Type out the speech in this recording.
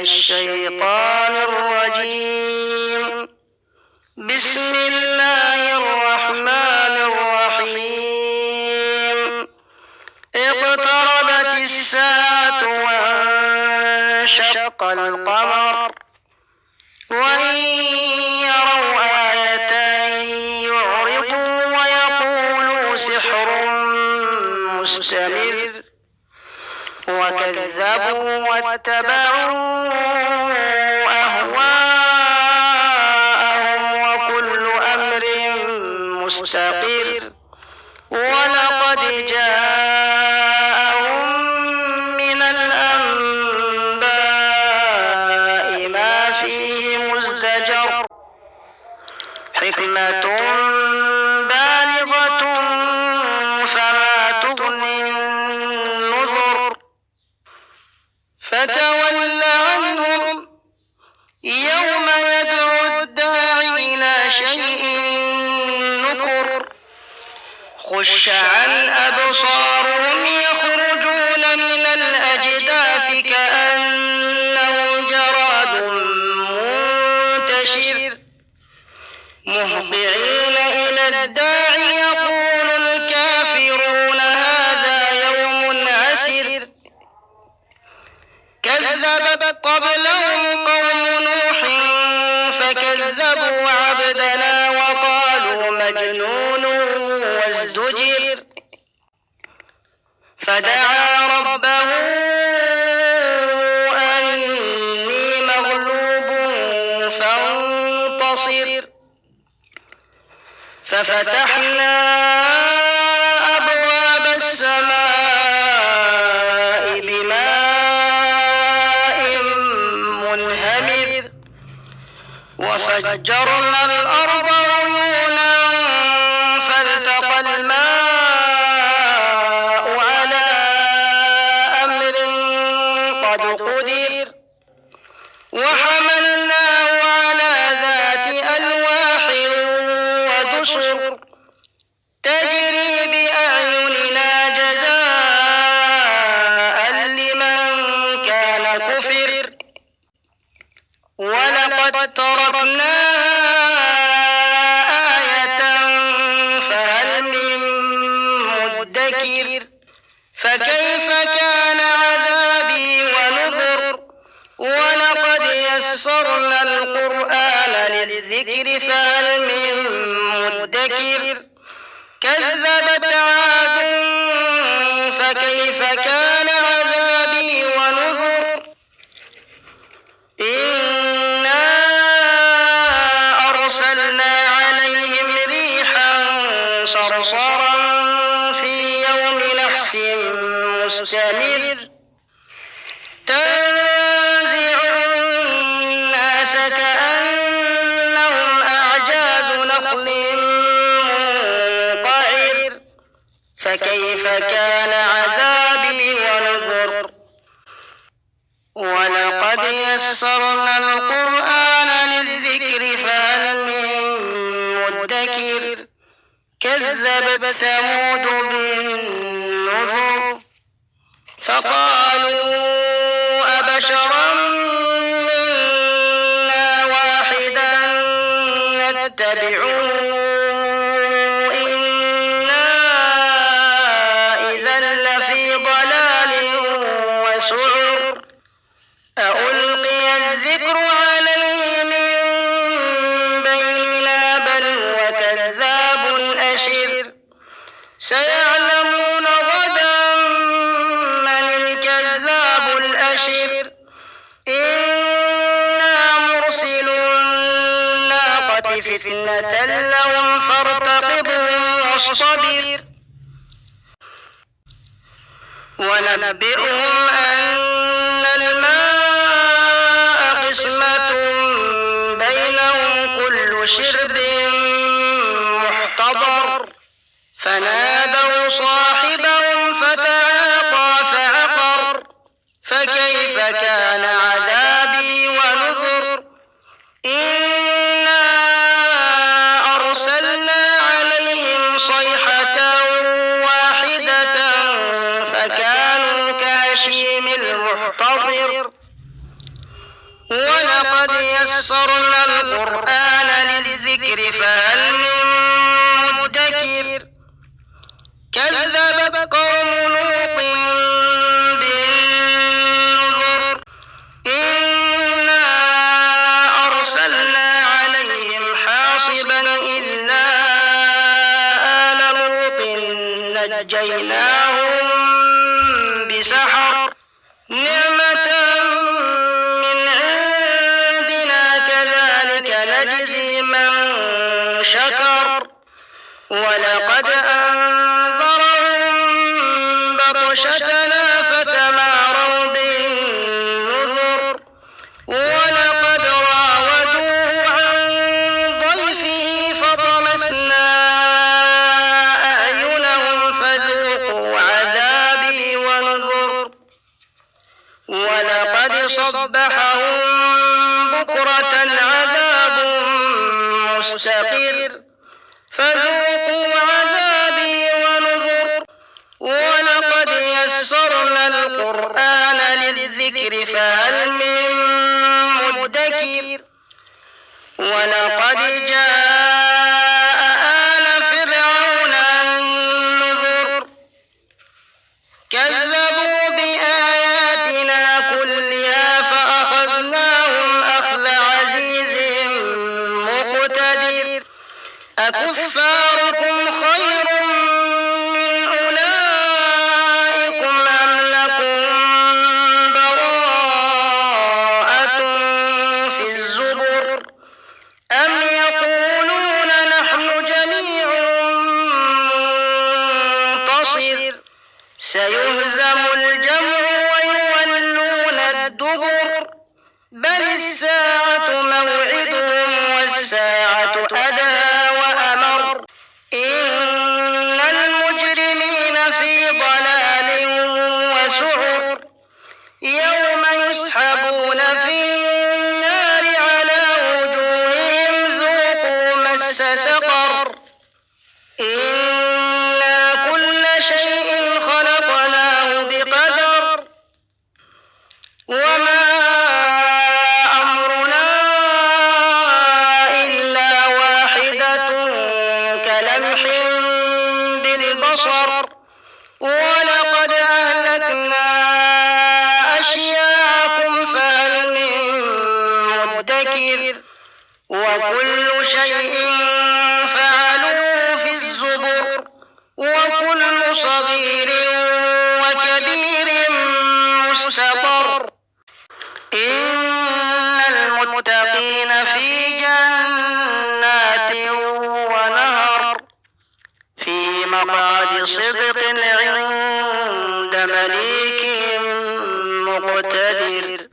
الشيطان الرجيم. بسم الله الرحمن الرحيم. اقتربت الساعة وانشق القمر وإن يروا آية يعرضوا ويقولوا سحر مستمر وكذبوا واتبعوا أهواءهم وكل أمر مستقر ولقد جاءهم من الأنباء ما فيه مزدجر حكمة بالغة فما تغني النذر فتول عنهم يوم يدعو الداعي إلى شيء نكر خش عن أبصارهم يخرجون من الأجداث كأنهم جراد منتشر مهطعين إلى الداعي يقول الكافرون هذا يوم عسر كذبت قبلهم قوم نوح فكذبوا عبدنا وقالوا مجنون وازدجر فدعا ربه أني مغلوب فانتصر ففتحنا أبواب السماء بماء منهمر وفجرنا الأرض عيونا فالتقى الماء على أمر قد قدر وحملناه على ذات ألواح ودسر تجري بأعيننا جزاء لمن كان كفر ولقد تركناها آية فهل من مدكر فكيف كان عذابي ونذر ولقد يسرنا القرآن للذكر فهل من مدكر كذبت عاد فكيف كان عذابي ونذر إنا أرسلنا عليهم ريحا صرصرا في يوم نحس مستمر تنزع الناس كأنهم أعجاز نخل منقعر فكيف كان عذابي ونذر ولقد يسرنا القرآن للذكر فهل من مدكر كذبت ثمود بالنذر فقالوا أبشرا منا واحدا نتبعه إنا إذا لفي ضلال وسعر أألقي الذكر عليه من بيننا بل هو كذاب أشر سيعلمون غدا من الكذاب الأشر إنا مرسل الناقة فتنة لهم فارتقبهم واصطبر ونبئهم أن الماء قسمة بينهم كل شرب محتضر فنادوا صاحبهم فتعاطى فعقر فكيف كان عذابي ونذر إنا أرسلنا عليهم صيحة واحدة فكانوا كهشيم المحتضر ولقد يسرنا القرآن للذكر فهل من مدكر كذبت قوم لوط بالنذر إنا أرسلنا عليهم حاصبا إلا آل لوط نجيناهم بسحر نعمة من عندنا كذلك نجزي من شكر ولقد أنذرهم بطشتنا فتماروا بالنذر ولقد راودوه عن ضيفه فطمسنا أعينهم فذوقوا عذابي ونذر ولقد صبحهم بكرة عذاب مستقر فذوقوا عذابي ونذر ولقد يسرنا القرآن للذكر فهل من مدكر ولقد جاء آل فرعون النذر كذبوا بآياتنا كلها فأخذناهم أخذ عزيز مقتدر أكفاركم خير من أولئكم أم لكم براءة في الزبر أم يقولون نحن جميع منتصر سيهزم الجمع ويولون الدبر بل الساعة موعدهم والساعة أدهى وأمر إن المجرمين في ضلال وسعر يوم يسحبون في النار على وجوههم ذوقوا مس سقر إنا كل شيء خلقناه بقدر وما أمرنا إلا واحدة كلمح بالبصر ولقد أهلكنا أشياعكم فهل من مدكر وكل شيء فعلوه في الزبر وكل صغير وكبير مستقر إن المتقين في جنات ونهر في مقعد صدق عند مليك مقتدر